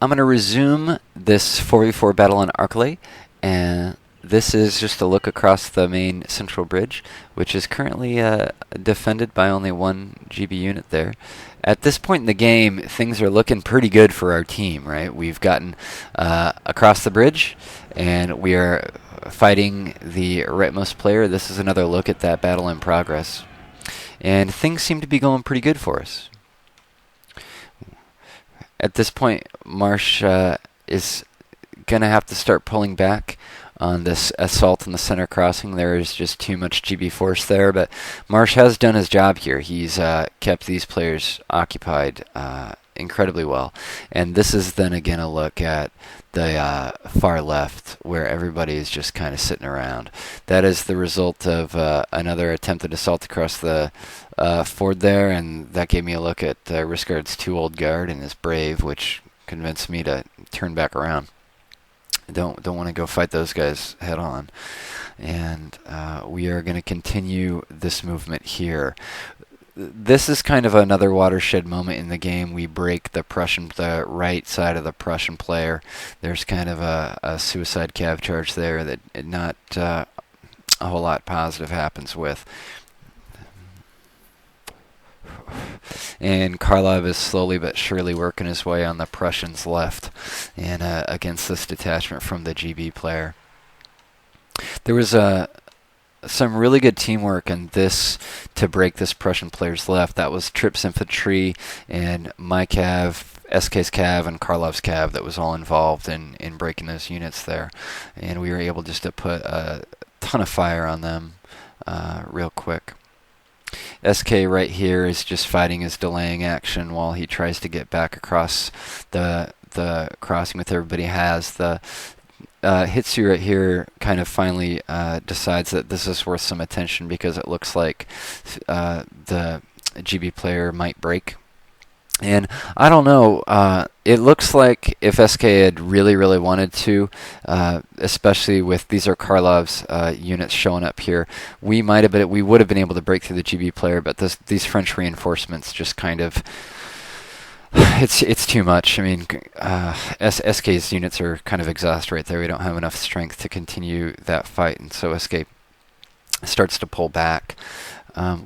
I'm going to resume this 4v4 battle on Arcole, and this is just a look across the main central bridge, which is currently defended by only one GB unit there. At this point in the game, things are looking pretty good for our team, right? We've gotten across the bridge, and we are fighting the rightmost player. This is another look at that battle in progress. And things seem to be going pretty good for us. At this point, Marsh is going to have to start pulling back on this assault in the center crossing. There is just too much GB force there, but Marsh has done his job here. He's kept these players occupied incredibly well. And this is then again a look at the far left, where everybody is just kind of sitting around. That is the result of another attempted assault across the ford there, and that gave me a look at Riskard's 2 old guard and his brave, which convinced me to turn back around. Don't want to go fight those guys head on. And we are going to continue this movement here. This is kind of another watershed moment in the game. We break the right side of the Prussian player. There's kind of a suicide cav charge there that not a whole lot positive happens with. And Karlov is slowly but surely working his way on the Prussians' left and against this detachment from the GB player. There was some really good teamwork in this to break this Prussian player's left. That was Tripp's infantry and my cav, SK's cav, and Karlov's cav that was all involved in breaking those units there. And we were able just to put a ton of fire on them real quick. SK right here is just fighting his delaying action while he tries to get back across the crossing with everybody has. The Hitsu right here kind of finally decides that this is worth some attention because it looks like the GB player might break. And I don't know, it looks like if SK had really wanted to, especially with these are Karlov's units showing up here, we would have been able to break through the GB player, but these French reinforcements just kind of, it's too much. I mean, SK's units are kind of exhausted right there. We don't have enough strength to continue that fight, and so SK starts to pull back.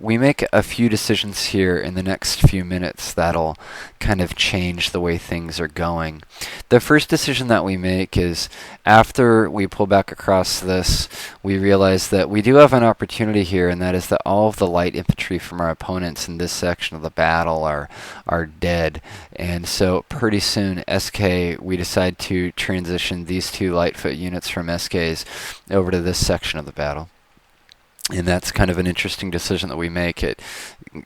We make a few decisions here in the next few minutes that'll kind of change the way things are going. The first decision that we make is after we pull back across this, we realize that we do have an opportunity here, and that is that all of the light infantry from our opponents in this section of the battle are dead. And so pretty soon we decide to transition these 2 Lightfoot units from SK's over to this section of the battle. And that's kind of an interesting decision that we make.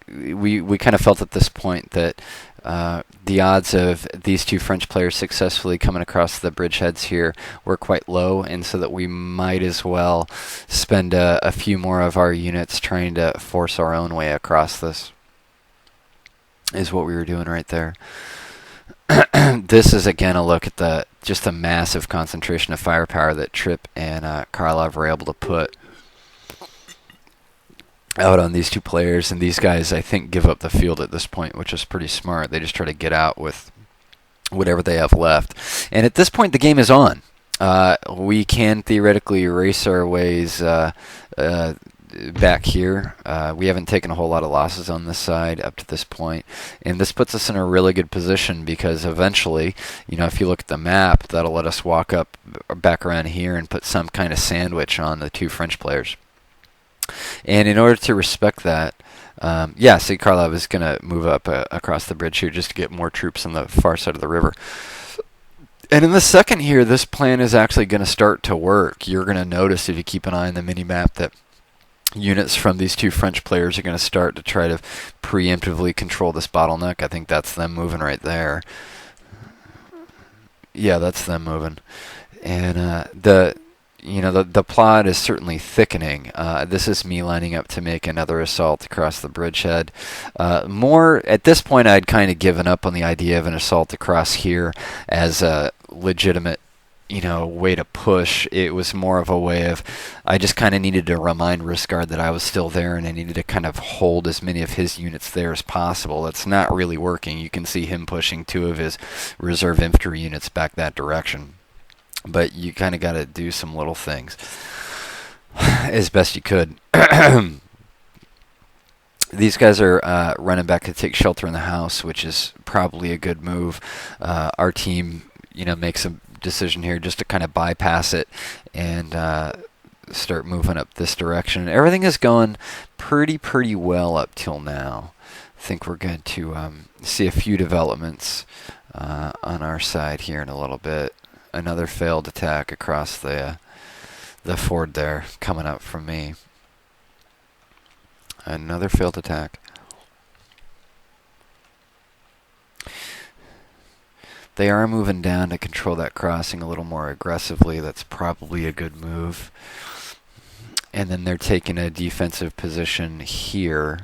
We kind of felt at this point that the odds of these 2 French players successfully coming across the bridgeheads here were quite low, and so that we might as well spend a few more of our units trying to force our own way across this, is what we were doing right there. This is again a look at just a massive concentration of firepower that Tripp and Karlov were able to put out on these 2 players, and these guys I think give up the field at this point, which is pretty smart. They just try to get out with whatever they have left. And at this point the game is on. We can theoretically erase our ways back here. We haven't taken a whole lot of losses on this side up to this point, and this puts us in a really good position because eventually, if you look at the map, that'll let us walk up back around here and put some kind of sandwich on the 2 French players. And in order to respect that, see, Karlov is going to move up across the bridge here just to get more troops on the far side of the river. And in the second here, this plan is actually going to start to work. You're going to notice, if you keep an eye on the mini-map, that units from these 2 French players are going to start to try to preemptively control this bottleneck. I think that's them moving right there. Yeah, that's them moving. And the plot is certainly thickening. This is me lining up to make another assault across the bridgehead. At this point, I'd kind of given up on the idea of an assault across here as a legitimate way to push. It was more of a way of, I just kind of needed to remind Riskard that I was still there, and I needed to kind of hold as many of his units there as possible. It's not really working. You can see him pushing 2 of his reserve infantry units back that direction. But you kind of got to do some little things as best you could. These guys are running back to take shelter in the house, which is probably a good move. Our team, makes a decision here just to kind of bypass it and start moving up this direction. Everything is going pretty well up till now. I think we're going to see a few developments on our side here in a little bit. Another failed attack across the ford there coming up from me. Another failed attack. They are moving down to control that crossing a little more aggressively. That's probably a good move. And then they're taking a defensive position here.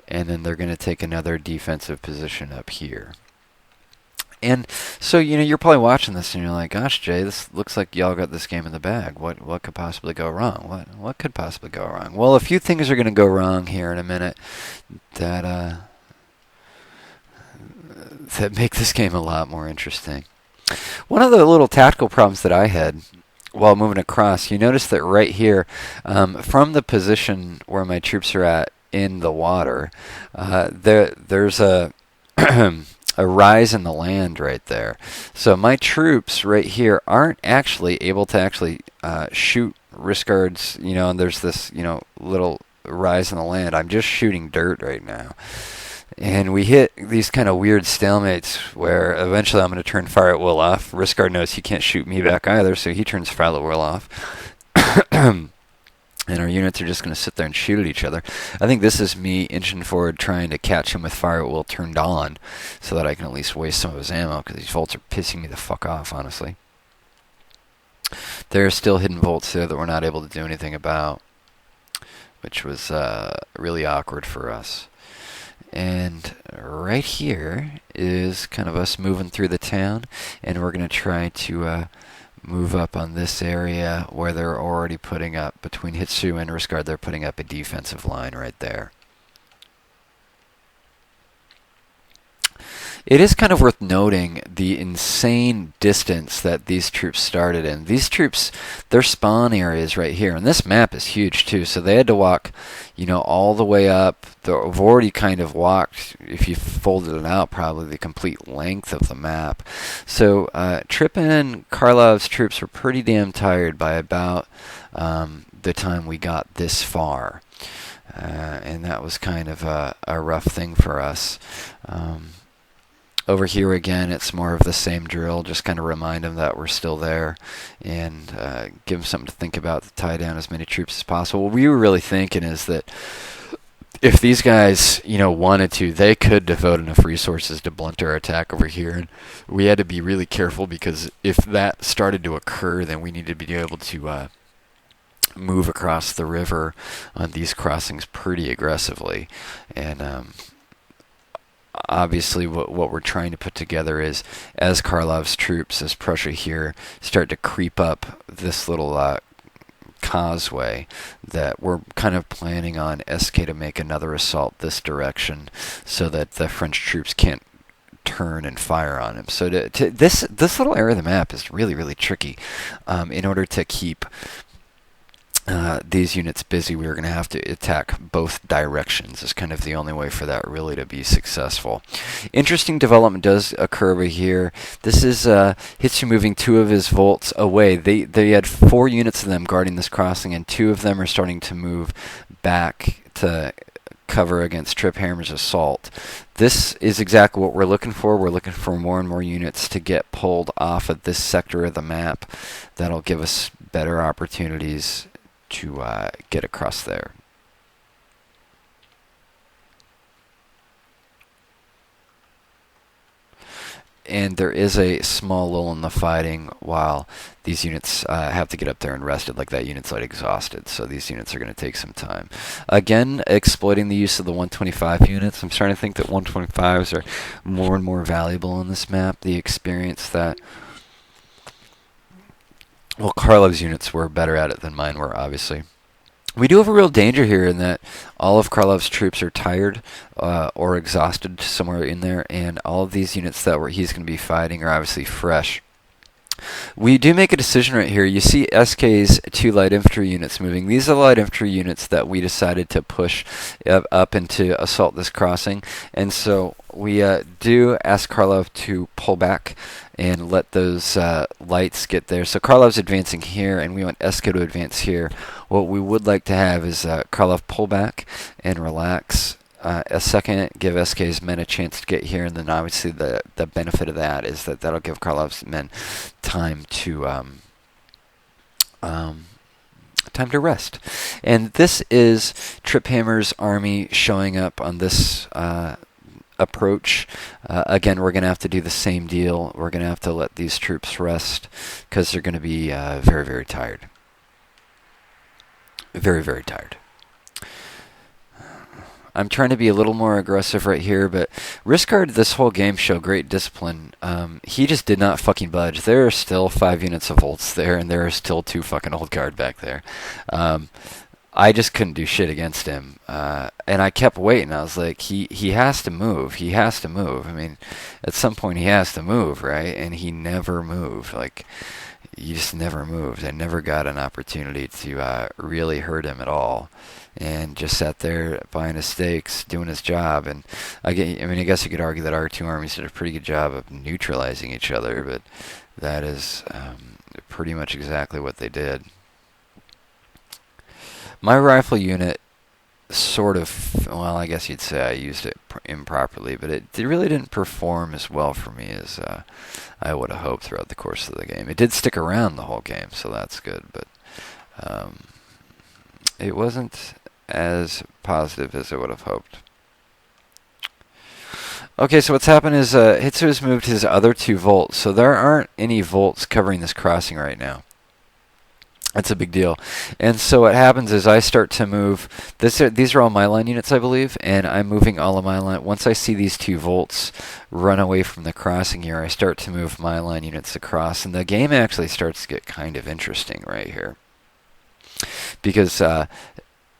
And then they're going to take another defensive position up here. And so, you're probably watching this and you're like, gosh, Jay, this looks like y'all got this game in the bag. What could possibly go wrong? What could possibly go wrong? Well, a few things are going to go wrong here in a minute that make this game a lot more interesting. One of the little tactical problems that I had while moving across, you notice that right here, from the position where my troops are at in the water, there's a a rise in the land right there. So my troops right here aren't actually able to shoot Riskard's, and there's this, little rise in the land. I'm just shooting dirt right now. And we hit these kind of weird stalemates where eventually I'm going to turn fire at will off. Riskard knows he can't shoot me back either, so he turns fire at will off. And our units are just going to sit there and shoot at each other. I think this is me inching forward trying to catch him with fire at will turned on so that I can at least waste some of his ammo, because these volts are pissing me the fuck off, honestly. There are still hidden volts there that we're not able to do anything about, which was really awkward for us. And right here is kind of us moving through the town, and we're going to try to move up on this area where they're already putting up, between Hitsu and Riskard, they're putting up a defensive line right there. It is kind of worth noting the insane distance that these troops started in. These troops, their spawn area is right here, and this map is huge too, so they had to walk, all the way up. They've already kind of walked, if you folded it out, probably the complete length of the map. So Trippin and Karlov's troops were pretty damn tired by about the time we got this far. And that was kind of a rough thing for us. Over here again, it's more of the same drill, just kind of remind them that we're still there and give them something to think about to tie down as many troops as possible. What we were really thinking is that if these guys, wanted to, they could devote enough resources to blunt our attack over here. And we had to be really careful, because if that started to occur, then we needed to be able to move across the river on these crossings pretty aggressively. And obviously what we're trying to put together is, as Karlov's troops, as Prussia here, start to creep up this little causeway, that we're kind of planning on SK to make another assault this direction so that the French troops can't turn and fire on him. So this little area of the map is really tricky. In order to keep these units busy, we were going to have to attack both directions. Is kind of the only way for that really to be successful. Interesting development does occur over here. This is Hitsu moving 2 of his volts away. They had 4 units of them guarding this crossing, and 2 of them are starting to move back to cover against Trip Hammer's assault. This is exactly what we're looking for. We're looking for more and more units to get pulled off of this sector of the map. That'll give us better opportunities to get across there. And there is a small lull in the fighting while these units have to get up there and rested. Like, that unit's like exhausted, so these units are going to take some time. Again, exploiting the use of the 125 units. I'm starting to think that 125s are more and more valuable in this map. The experience that Well, Karlov's units were better at it than mine were, obviously. We do have a real danger here in that all of Karlov's troops are tired or exhausted somewhere in there, and all of these units that he's going to be fighting are obviously fresh. We do make a decision right here. You see SK's 2 light infantry units moving. These are the light infantry units that we decided to push up and to assault this crossing. And so we do ask Karlov to pull back and let those lights get there. So Karlov's advancing here, and we want SK to advance here. What we would like to have is Karlov pull back and relax a second, give SK's men a chance to get here, and then obviously the benefit of that is that that'll give Karlov's men time to rest. And this is Triphammer's army showing up on this approach. Again, we're going to have to do the same deal. We're going to have to let these troops rest because they're going to be very, very tired. Very, very tired. I'm trying to be a little more aggressive right here, but Riskard this whole game showed great discipline. He just did not fucking budge. There are still 5 units of volts there, and there are still 2 fucking old guard back there. I just couldn't do shit against him. And I kept waiting. I was like, he has to move. He has to move. I mean, at some point he has to move, right? And he never moved. Like, he just never moved. I never got an opportunity to really hurt him at all. And just sat there buying his steaks, doing his job. And I guess you could argue that our 2 armies did a pretty good job of neutralizing each other, but that is pretty much exactly what they did. My rifle unit sort of, well, I guess you'd say I used it improperly, but it really didn't perform as well for me as I would have hoped throughout the course of the game. It did stick around the whole game, so that's good, but it wasn't as positive as I would have hoped. Okay, so what's happened is Hitsu has moved his other 2 volts, so there aren't any volts covering this crossing right now. That's a big deal. And so what happens is I start to move. These are all my line units, I believe, and I'm moving all of my line. Once I see these 2 volts run away from the crossing here, I start to move my line units across, and the game actually starts to get kind of interesting right here. Because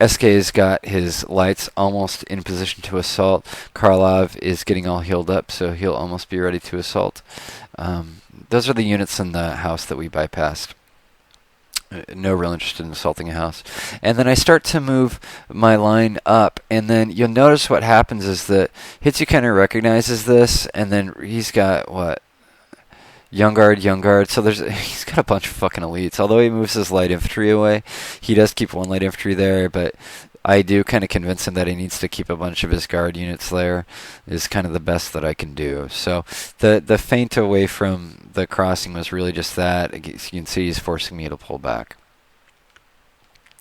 SK's got his lights almost in position to assault. Karlov is getting all healed up, so he'll almost be ready to assault. Those are the units in the house that we bypassed. No real interest in assaulting a house. And then I start to move my line up, and then you'll notice what happens is that Hitsu kind of recognizes this, and then he's got, what? Young guard. So he's got a bunch of fucking elites. Although he moves his light infantry away, he does keep 1 light infantry there, but I do kind of convince him that he needs to keep a bunch of his guard units there. Is kind of the best that I can do. So the feint away from the crossing was really just that. As you can see, he's forcing me to pull back.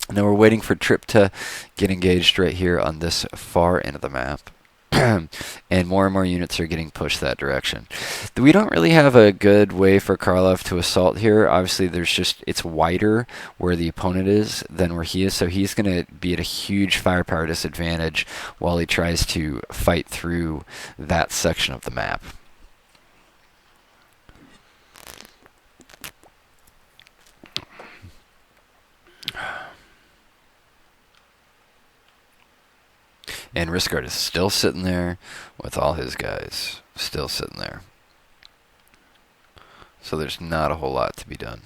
And then we're waiting for Trip to get engaged right here on this far end of the map. And more units are getting pushed that direction. We don't really have a good way for Karlov to assault here. Obviously, it's wider where the opponent is than where he is, so he's going to be at a huge firepower disadvantage while he tries to fight through that section of the map. And Riskard is still sitting there with all his guys. Still sitting there. So there's not a whole lot to be done.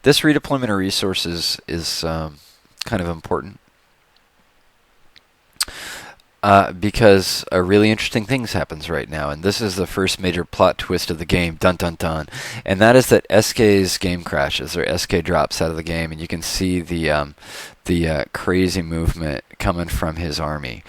This redeployment of resources is kind of important. Because a really interesting thing happens right now, and this is the first major plot twist of the game, dun dun dun, and that is that SK's game crashes, or SK drops out of the game, and you can see the crazy movement coming from his army.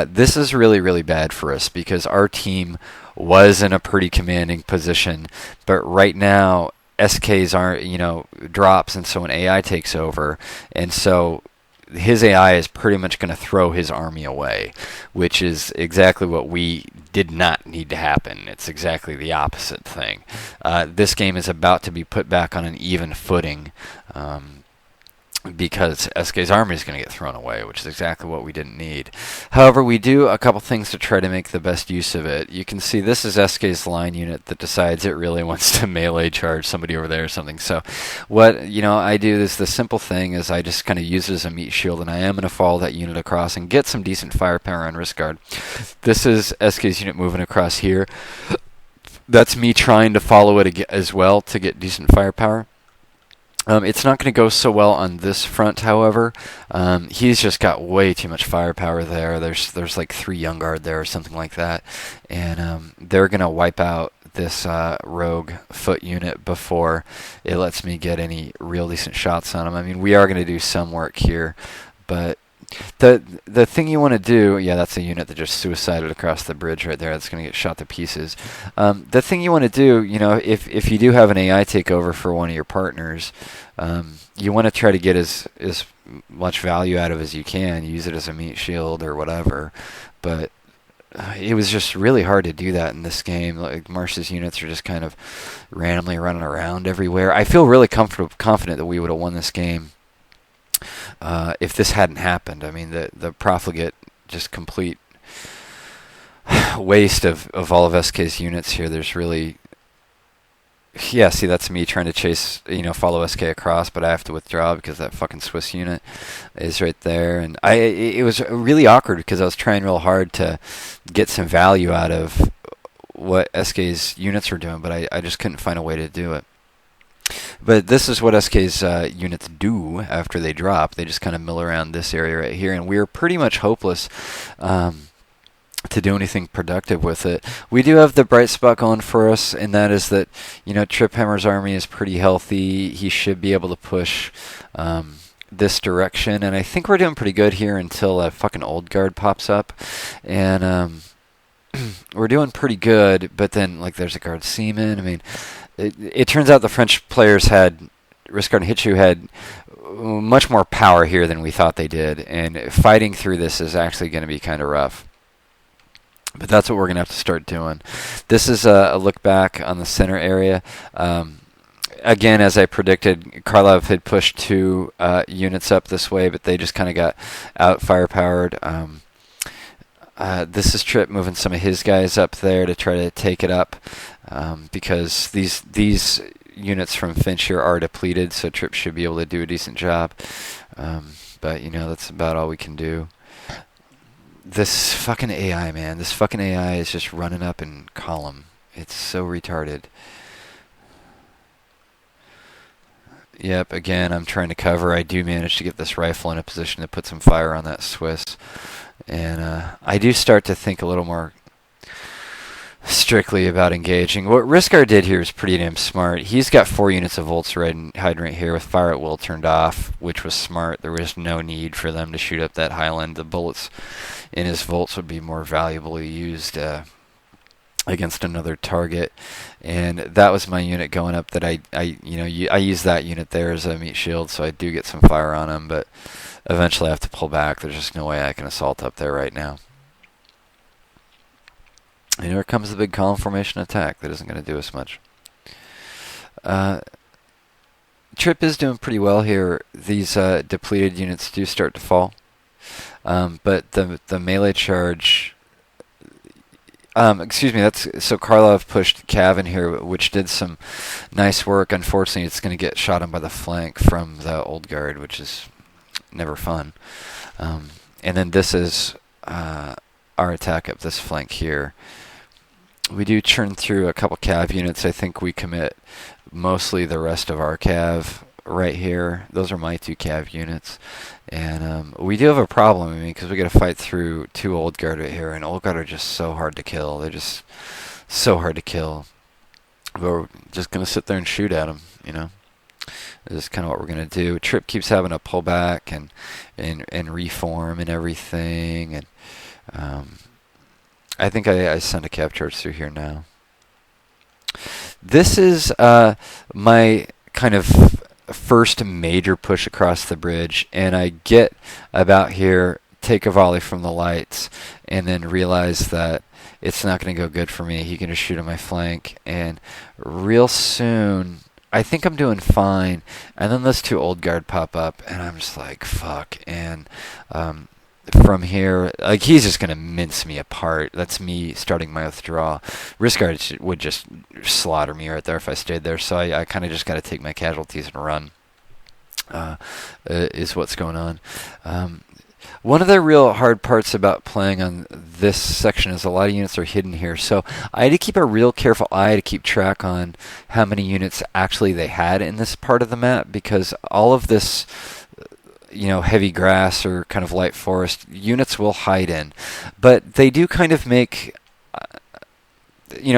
This is really, really bad for us, because our team was in a pretty commanding position, but right now, SK's aren't, drops, and so an AI takes over, and so his AI is pretty much going to throw his army away, which is exactly what we did not need to happen. It's exactly the opposite thing. This game is about to be put back on an even footing. because SK's army is going to get thrown away, which is exactly what we didn't need. However, we do a couple things to try to make the best use of it. You can see this is SK's line unit that decides it really wants to melee charge somebody over there or something. So what I do is the simple thing is I just kind of use it as a meat shield, and I am going to follow that unit across and get some decent firepower on risk guard. This is SK's unit moving across here. That's me trying to follow it as well to get decent firepower. It's not going to go so well on this front, however. He's just got way too much firepower there. There's like 3 Young Guard there or something like that. And they're going to wipe out this rogue foot unit before it lets me get any real decent shots on him. I mean, we are going to do some work here, but the thing you want to do, yeah, that's a unit that just suicided across the bridge right there. That's going to get shot to pieces. The thing you want to do, if you do have an AI takeover for one of your partners, you want to try to get as much value out of as you can. Use it as a meat shield or whatever. But it was just really hard to do that in this game. Like Marsh's units are just kind of randomly running around everywhere. I feel really confident that we would have won this game. If this hadn't happened. I mean, the profligate, just complete waste of all of SK's units here. There's really, yeah, see, that's me trying to chase, follow SK across, but I have to withdraw because that fucking Swiss unit is right there. And it was really awkward because I was trying real hard to get some value out of what SK's units were doing, but I just couldn't find a way to do it. But this is what SK's units do after they drop. They just kind of mill around this area right here, and we are pretty much hopeless to do anything productive with it. We do have the bright spot going for us, and that is that, Triphammer's army is pretty healthy. He should be able to push this direction, and I think we're doing pretty good here until a fucking Old Guard pops up, and we're doing pretty good, but then, there's a Guard Seaman. I mean, it turns out the French players had, Riscard and Hichu had much more power here than we thought they did, and fighting through this is actually going to be kind of rough. But that's what we're going to have to start doing. This is a look back on the center area. Again, as I predicted, Karlov had pushed 2 units up this way, but they just kind of got out firepowered. This is Trip moving some of his guys up there to try to take it up, because these units from Finch here are depleted, so Trip should be able to do a decent job. But that's about all we can do. This fucking AI, man. This fucking AI is just running up in column. It's so retarded. Yep, again, I'm trying to cover. I do manage to get this rifle in a position to put some fire on that Swiss. And I do start to think a little more strictly about engaging. What Riscard did here is pretty damn smart. He's got 4 units of Volts hiding right here with fire at will turned off, which was smart. There was no need for them to shoot up that Highland. The bullets in his Volts would be more valuably used against another target, and that was my unit going up. That I use that unit there as a meat shield, so I do get some fire on him, but eventually I have to pull back. There's just no way I can assault up there right now. And here comes the big column formation attack that isn't going to do us much. Trip is doing pretty well here. These depleted units do start to fall, but the melee charge. Excuse me. So Karlov pushed Cav in here, which did some nice work. Unfortunately, it's going to get shot on by the flank from the Old Guard, which is never fun. And then this is our attack up this flank here. We do churn through a couple Cav units. I think we commit mostly the rest of our Cav right here. Those are my 2 Cav units. And we do have a problem, because we got to fight through 2 Old Guard right here, and Old Guard are just so hard to kill. They're just so hard to kill. But we're just going to sit there and shoot at them, This is kind of what we're going to do. Trip keeps having to pull back and reform and everything. And I think I sent a Cav charge through here now. This is my kind of first major push across the bridge, and I get about here, take a volley from the lights, and then realize that it's not going to go good for me. He can just shoot on my flank, and real soon I think I'm doing fine. And then those two old guard pop up, and I'm just like, fuck. And from here, like, he's just going to mince me apart. That's me starting my withdrawal. Risk guard would just slaughter me right there if I stayed there. So I kind of just got to take my casualties and run, is what's going on. One of the real hard parts about playing on this section is a lot of units are hidden here. So I had to keep a real careful eye to keep track on how many units actually they had in this part of the map, because all of this, heavy grass or kind of light forest units will hide in. But they do kind of make,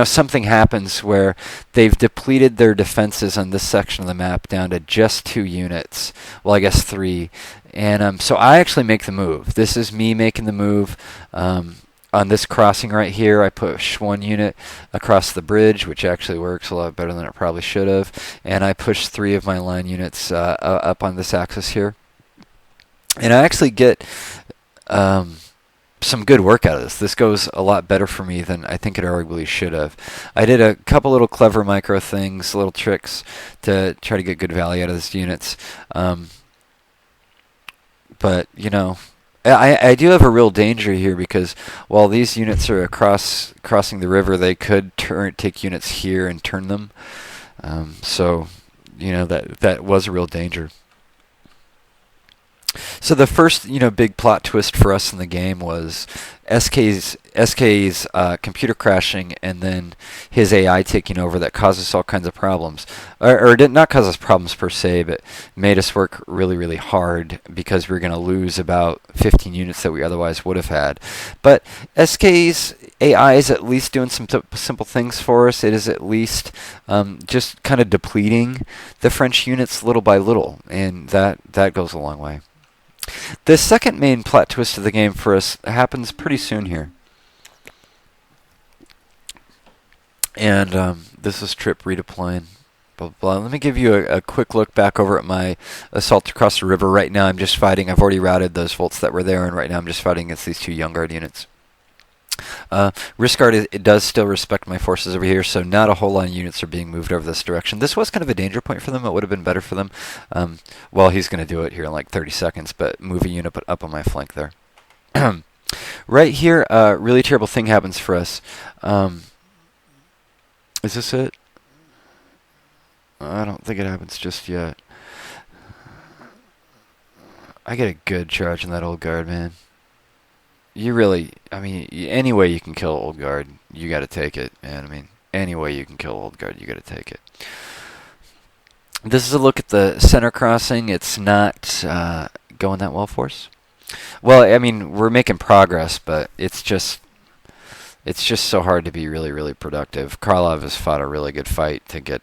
something happens where they've depleted their defenses on this section of the map down to just 2 units. Well, I guess 3. And so I actually make the move. This is me making the move. On this crossing right here, I push 1 unit across the bridge, which actually works a lot better than it probably should have. And I push 3 of my line units up on this axis here. And I actually get some good work out of this. This goes a lot better for me than I think it arguably should have. I did a couple little clever micro things, little tricks to try to get good value out of these units. But, I do have a real danger here, because while these units are crossing the river, they could take units here and turn them. So, that was a real danger. So the first, big plot twist for us in the game was SK's computer crashing, and then his AI taking over that caused us all kinds of problems. Or did not cause us problems per se, but made us work really, really hard, because we were going to lose about 15 units that we otherwise would have had. But SK's AI is at least doing some simple things for us. It is at least just kind of depleting the French units little by little, and that goes a long way. The second main plot twist of the game for us happens pretty soon here. And this is Trip redeploying. Blah, blah, blah. Let me give you a quick look back over at my assault across the river. Right now I'm just fighting. I've already routed those volts that were there, and right now I'm just fighting against these 2 Young Guard units. Risk Guard, it does still respect my forces over here, so not a whole lot of units are being moved over this direction. This was kind of a danger point for them. It would have been better for them. Well, he's going to do it here in like 30 seconds, but move a unit up on my flank there. Right here, a really terrible thing happens for us. Is this it? I don't think it happens just yet. I get a good charge on that old guard, man. You really, any way you can kill old guard, you got to take it, man. Any way you can kill old guard, you got to take it. This is a look at the center crossing. It's not going that well for us. Well, we're making progress, but it's just so hard to be really, really productive. Karlov has fought a really good fight to get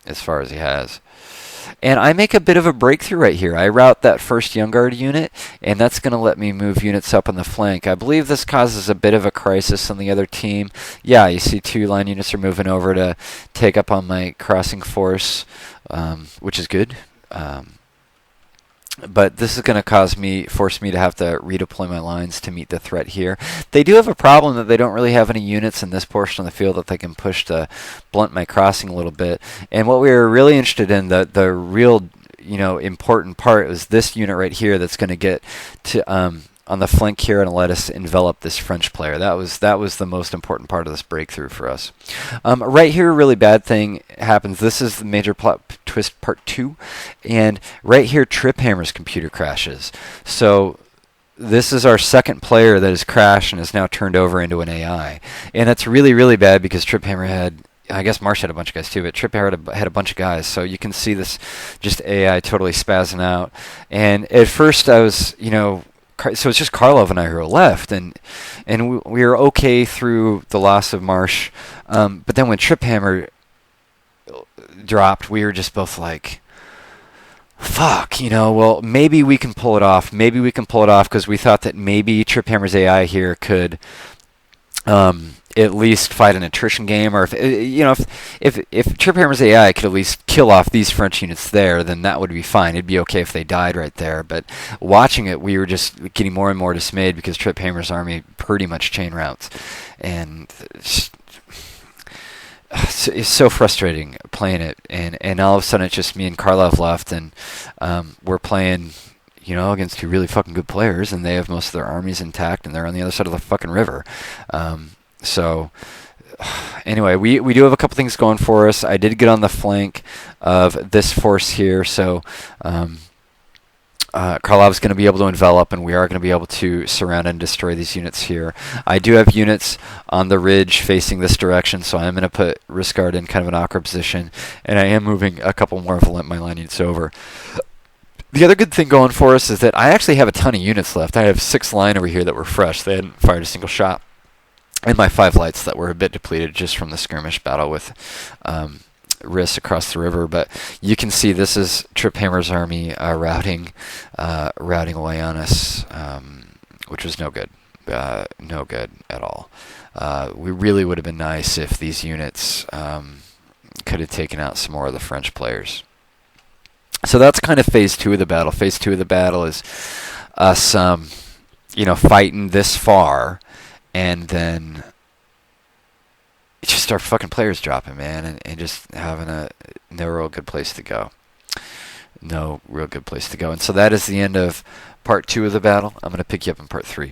as far as he has. And I make a bit of a breakthrough right here. I route that first Young Guard unit, and that's going to let me move units up on the flank. I believe this causes a bit of a crisis on the other team. Yeah, you see 2 line units are moving over to take up on my crossing force, which is good. But this is going to force me to have to redeploy my lines to meet the threat here. They do have a problem that they don't really have any units in this portion of the field that they can push to blunt my crossing a little bit. And what we were really interested in, the real important part, was this unit right here that's going to get to on the flank here and let us envelop this French player. That was the most important part of this breakthrough for us. Right here, a really bad thing happens. This is the major plot twist part 2, and right here, Triphammer's computer crashes. So this is our second player that has crashed and is now turned over into an AI, and that's really, really bad, because Triphammer had, I guess Marsh had a bunch of guys too, but Triphammer had a bunch of guys. So you can see this just AI totally spazzing out. And at first I was, so it's just Karlov and I who are left, and we were okay through the loss of Marsh. But then when Triphammer dropped, we were just both like, fuck, well, maybe we can pull it off. Maybe we can pull it off, because we thought that maybe Triphammer's AI here could at least fight an attrition game, or if Triphammer's AI could at least kill off these French units there, then that would be fine. It'd be okay if they died right there. But watching it, we were just getting more and more dismayed, because Triphammer's army pretty much chain routes, and it's so frustrating playing it, and all of a sudden it's just me and Karlov left, and we're playing, against two really fucking good players, and they have most of their armies intact, and they're on the other side of the fucking river. So anyway, we do have a couple things going for us. I did get on the flank of this force here, so Karlov's going to be able to envelop, and we are going to be able to surround and destroy these units here. I do have units on the ridge facing this direction, so I'm going to put Riscard in kind of an awkward position, and I am moving a couple more of my line units over. The other good thing going for us is that I actually have a ton of units left. I have 6 line over here that were fresh. They hadn't fired a single shot. And my 5 lights that were a bit depleted just from the skirmish battle with Riss across the river. But you can see this is Trip Hammer's army routing away on us, which was no good. No good at all. We really would have been nice if these units could have taken out some more of the French players. So that's kind of phase 2 of the battle. Phase 2 of the battle is us, fighting this far, and then just our fucking players dropping, man, and just having no real good place to go. No real good place to go. And so that is the end of part 2 of the battle. I'm going to pick you up in part 3.